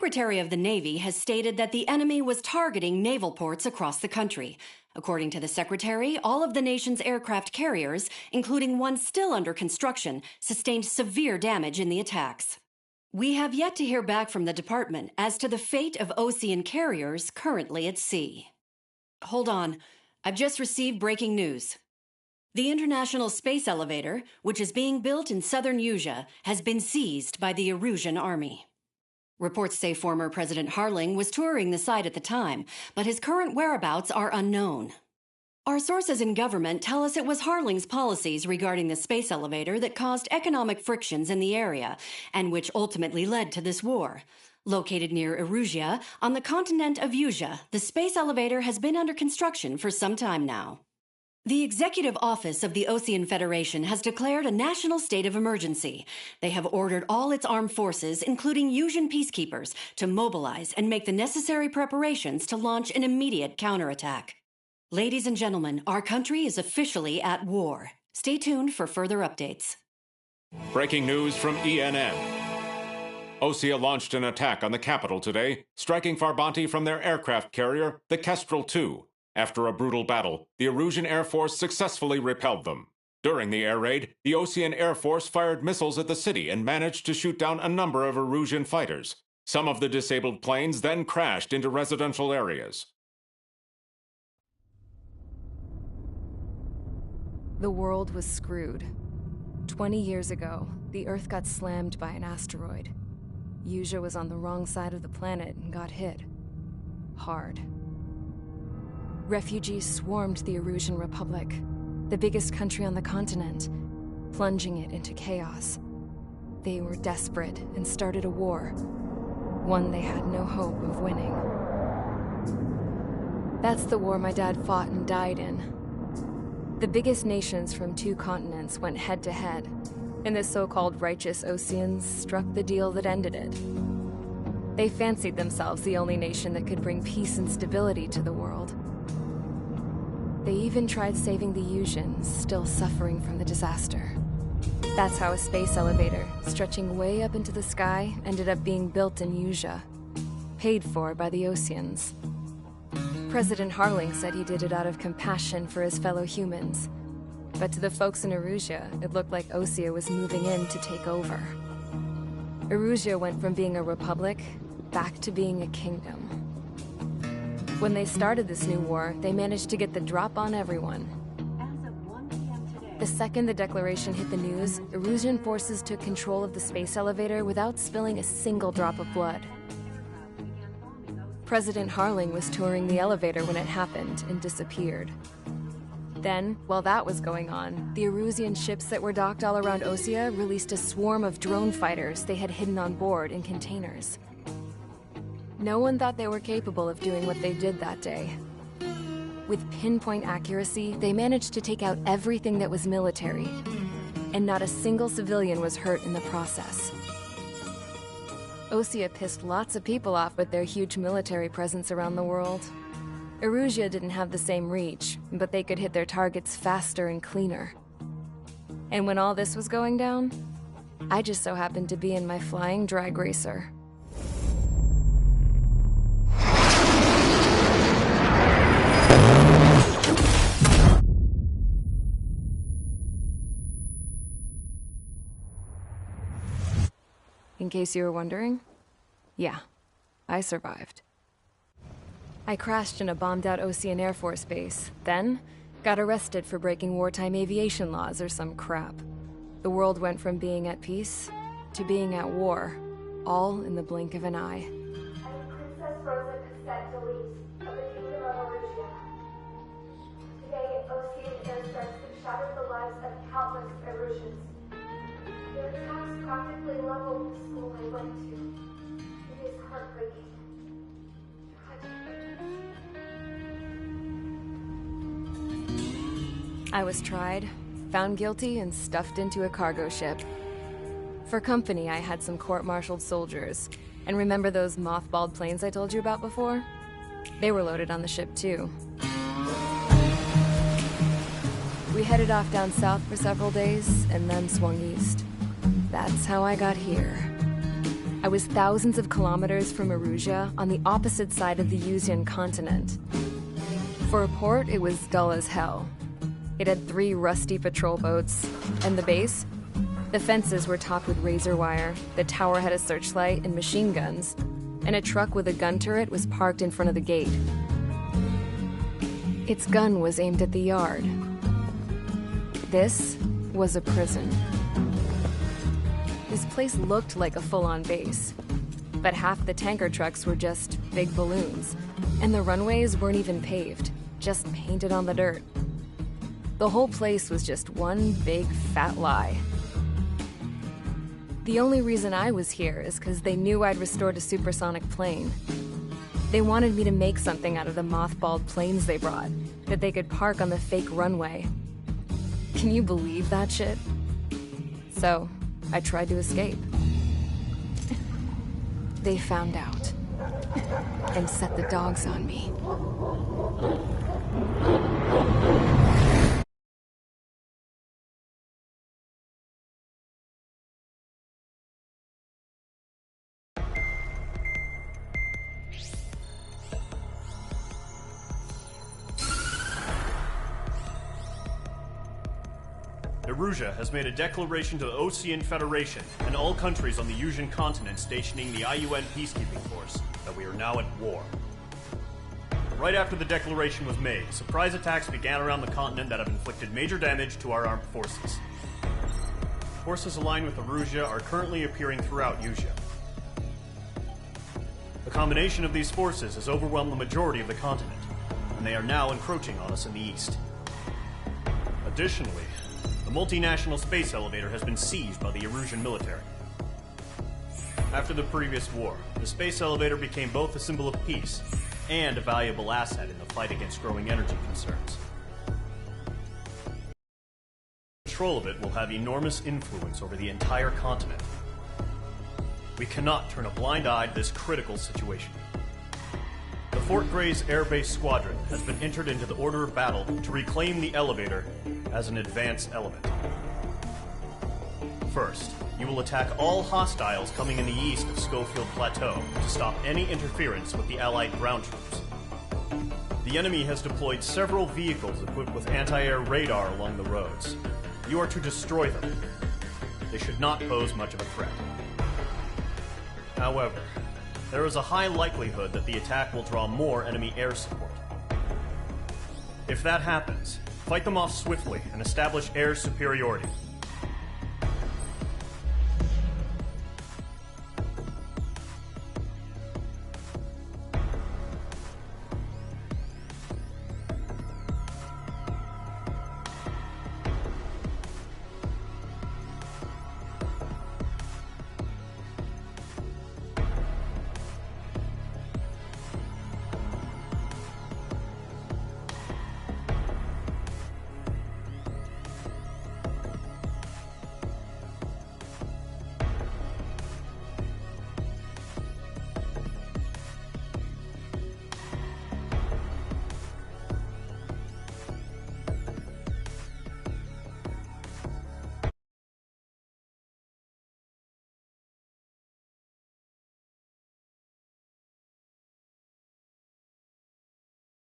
Secretary of the Navy has stated that the enemy was targeting naval ports across the country. According to the Secretary, all of the nation's aircraft carriers, including one still under construction, sustained severe damage in the attacks. We have yet to hear back from the department as to the fate of Ocean carriers currently at sea. Hold on. I've just received breaking news. The International Space Elevator, which is being built in southern Usea, has been seized by the Erusian Army. Reports say former President Harling was touring the site at the time, but his current whereabouts are unknown. Our sources in government tell us it was Harling's policies regarding the space elevator that caused economic frictions in the area, and which ultimately led to this war. Located near Erusia, on the continent of Usea, the space elevator has been under construction for some time now. The Executive Office of the Ocean Federation has declared a national state of emergency. They have ordered all its armed forces, including Usian peacekeepers, to mobilize and make the necessary preparations to launch an immediate counterattack. Ladies and gentlemen, our country is officially at war. Stay tuned for further updates. Breaking news from ENN. Osea launched an attack on the capital today, striking Farbanti from their aircraft carrier, the Kestrel II. After a brutal battle, the Erusian Air Force successfully repelled them. During the air raid, the Ocean Air Force fired missiles at the city and managed to shoot down a number of Erusian fighters. Some of the disabled planes then crashed into residential areas. The world was screwed. 20 years ago, the Earth got slammed by an asteroid. Usea was on the wrong side of the planet and got hit. Hard. Refugees swarmed the Erusian Republic, the biggest country on the continent, plunging it into chaos. They were desperate and started a war, one they had no hope of winning. That's the war my dad fought and died in. The biggest nations from 2 continents went head-to-head, and the so-called righteous Oceans struck the deal that ended it. They fancied themselves the only nation that could bring peace and stability to the world. They even tried saving the Usians, still suffering from the disaster. That's how a space elevator, stretching way up into the sky, ended up being built in Usea, paid for by the Oceans. President Harling said he did it out of compassion for his fellow humans. But to the folks in Erusia, it looked like Osea was moving in to take over. Erusia went from being a republic back to being a kingdom. When they started this new war, they managed to get the drop on everyone. The second the declaration hit the news, Erusian forces took control of the space elevator without spilling a single drop of blood. President Harling was touring the elevator when it happened and disappeared. Then, while that was going on, the Erusian ships that were docked all around Osea released a swarm of drone fighters they had hidden on board in containers. No one thought they were capable of doing what they did that day. With pinpoint accuracy, they managed to take out everything that was military, and not a single civilian was hurt in the process. Osea pissed lots of people off with their huge military presence around the world. Erusia didn't have the same reach, but they could hit their targets faster and cleaner. And when all this was going down, I just so happened to be in my flying drag racer. In case you were wondering, yeah, I survived. I crashed in a bombed-out Ocean Air Force base, then got arrested for breaking wartime aviation laws or some crap. The world went from being at peace to being at war, all in the blink of an eye. Princess Rosa Cassette Delise of the Kingdom of Erusia. Today, Ocean airstrikes have shattered the lives of countless Erusians. Their attacks practically leveled the school I went to. It is heartbreaking. Tragic. I was tried, found guilty, and stuffed into a cargo ship. For company, I had some court-martialed soldiers. And remember those mothballed planes I told you about before? They were loaded on the ship, too. We headed off down south for several days, and then swung east. That's how I got here. I was thousands of kilometers from Erusia on the opposite side of the Yuzian continent. For a port, it was dull as hell. It had 3 rusty patrol boats, and the base? The fences were topped with razor wire, the tower had a searchlight and machine guns, and a truck with a gun turret was parked in front of the gate. Its gun was aimed at the yard. This was a prison. This place looked like a full-on base, but half the tanker trucks were just big balloons, and the runways weren't even paved, just painted on the dirt. The whole place was just one big fat lie. The only reason I was here is because they knew I'd restored a supersonic plane. They wanted me to make something out of the mothballed planes they brought, that they could park on the fake runway. Can you believe that shit? So, I tried to escape. They found out, and set the dogs on me. Erusia has made a declaration to the Ocean Federation and all countries on the Yuzian continent stationing the IUN peacekeeping force that we are now at war. Right after the declaration was made, surprise attacks began around the continent that have inflicted major damage to our armed forces. Forces aligned with Erusia are currently appearing throughout Yusia. The combination of these forces has overwhelmed the majority of the continent, and they are now encroaching on us in the east. Additionally, the multinational space elevator has been seized by the Erusian military. After the previous war, the space elevator became both a symbol of peace and a valuable asset in the fight against growing energy concerns. Control of it will have enormous influence over the entire continent. We cannot turn a blind eye to this critical situation. The Fort Gray's Air Base Squadron has been entered into the order of battle to reclaim the elevator as an advanced element. First, you will attack all hostiles coming in the east of Schofield Plateau to stop any interference with the Allied ground troops. The enemy has deployed several vehicles equipped with anti-air radar along the roads. You are to destroy them. They should not pose much of a threat. However, there is a high likelihood that the attack will draw more enemy air support. If that happens, fight them off swiftly and establish air superiority.